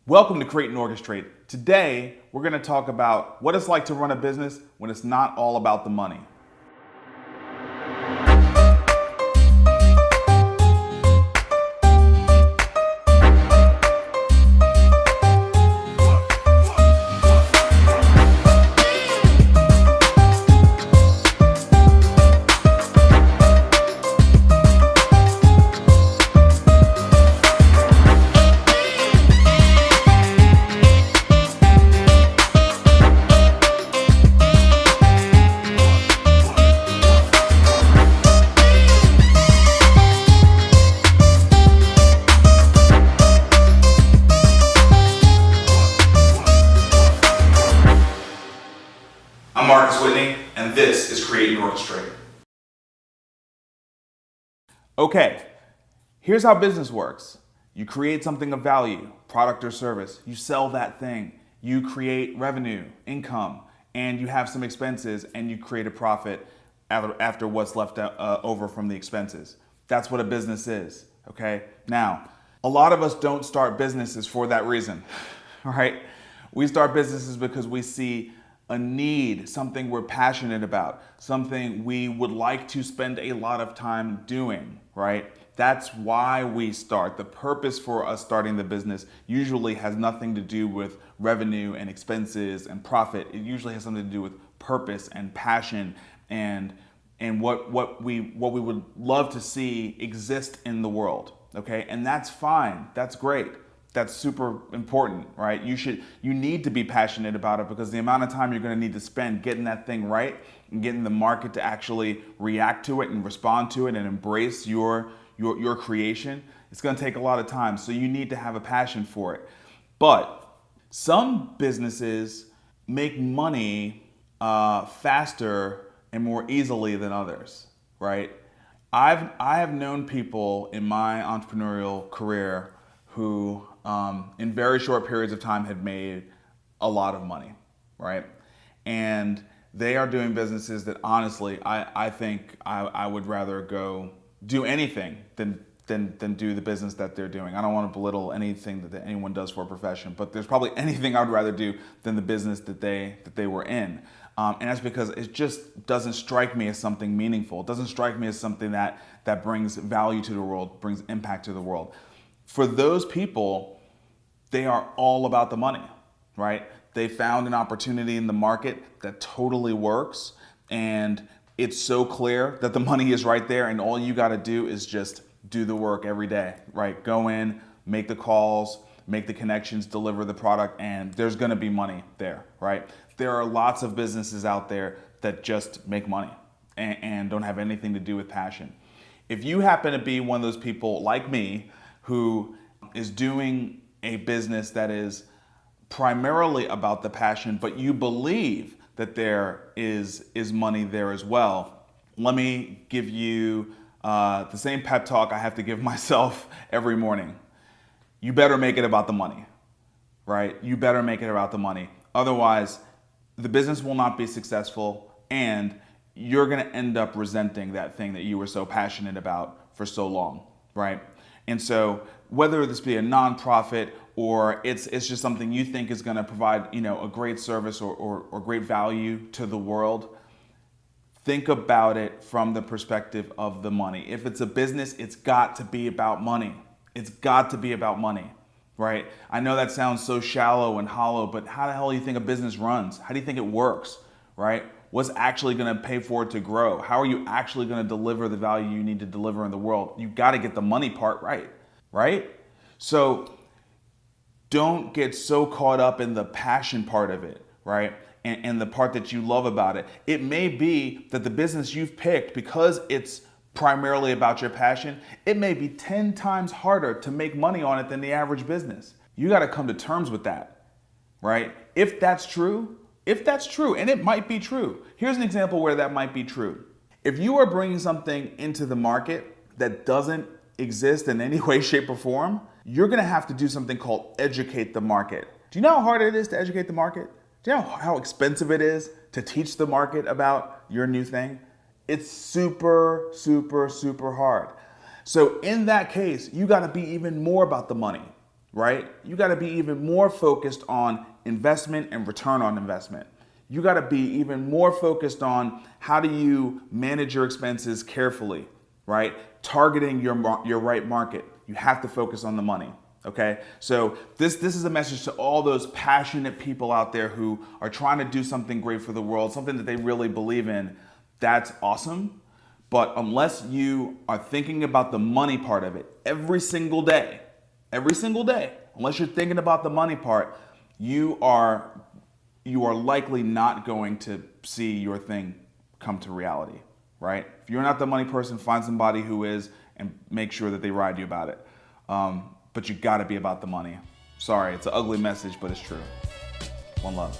Welcome to Create and Orchestrate. Today, we're going to talk about what it's like to run a business when it's not all about the money. I'm Marcus Whitney, and this is Create and Orchestrate. Okay, here's how business works. You create something of value, product or service. You sell that thing. You create revenue, income, and you have some expenses, and you create a profit after what's left over from the expenses. That's what a business is, okay? Now, a lot of us don't start businesses for that reason, all right? We start businesses because we see a need, something we're passionate about, something we would like to spend a lot of time doing, right? That's why we start. The purpose for us starting the business usually has nothing to do with revenue and expenses and profit. It usually has something to do with purpose and passion and what we would love to see exist in the world, okay? And that's fine, that's great. That's super important, right? You need to be passionate about it because the amount of time you're going to need to spend getting that thing right and getting the market to actually react to it and respond to it and embrace your creation, it's going to take a lot of time. So you need to have a passion for it. But some businesses make money faster and more easily than others, right? I have known people in my entrepreneurial career who in very short periods of time had made a lot of money, right? And they are doing businesses that honestly, I think I would rather go do anything than do the business that they're doing. I don't want to belittle anything that anyone does for a profession, but there's probably anything I'd rather do than the business that they were in. And that's because it just doesn't strike me as something meaningful. It doesn't strike me as something that brings value to the world, brings impact to the world. For those people, they are all about the money, right? They found an opportunity in the market that totally works, and it's so clear that the money is right there, and all you got to do is just do the work every day, right? Go in, make the calls, make the connections, deliver the product, and there's going to be money there, right? There are lots of businesses out there that just make money and don't have anything to do with passion. If you happen to be one of those people like me who is doing a business that is primarily about the passion, but you believe that there is money there as well, let me give you the same pep talk I have to give myself every morning. You better make it about the money, right? You better make it about the money. Otherwise, the business will not be successful, and you're going to end up resenting that thing that you were so passionate about for so long, right? And so whether this be a nonprofit or it's just something you think is going to provide, a great service or great value to the world, think about it from the perspective of the money. If it's a business, it's got to be about money. It's got to be about money, right? I know that sounds so shallow and hollow, but how the hell do you think a business runs? How do you think it works, right? What's actually going to pay for it to grow? How are you actually going to deliver the value you need to deliver in the world? You got to get the money part right, right? So don't get so caught up in the passion part of it, right? And the part that you love about it. It may be that the business you've picked, because it's primarily about your passion, it may be 10 times harder to make money on it than the average business. You got to come to terms with that, right? If that's true, and it might be true. Here's an example where that might be true. If you are bringing something into the market that doesn't exist in any way, shape, or form, you're going to have to do something called educate the market. Do you know how hard it is to educate the market? Do you know how expensive it is to teach the market about your new thing? It's super, super, super hard. So in that case, you got to be even more about the money, right? You got to be even more focused on investment and return on investment. You got to be even more focused on how do you manage your expenses carefully, right? Targeting your right market. You have to focus on the money. Okay, so this is a message to all those passionate people out there who are trying to do something great for the world, something that they really believe in. That's awesome. But unless you are thinking about the money part of it every single day, unless you're thinking about the money part, you are likely not going to see your thing come to reality, right? If you're not the money person, find somebody who is and make sure that they ride you about it. But you gotta be about the money. Sorry, it's an ugly message, but it's true. One love.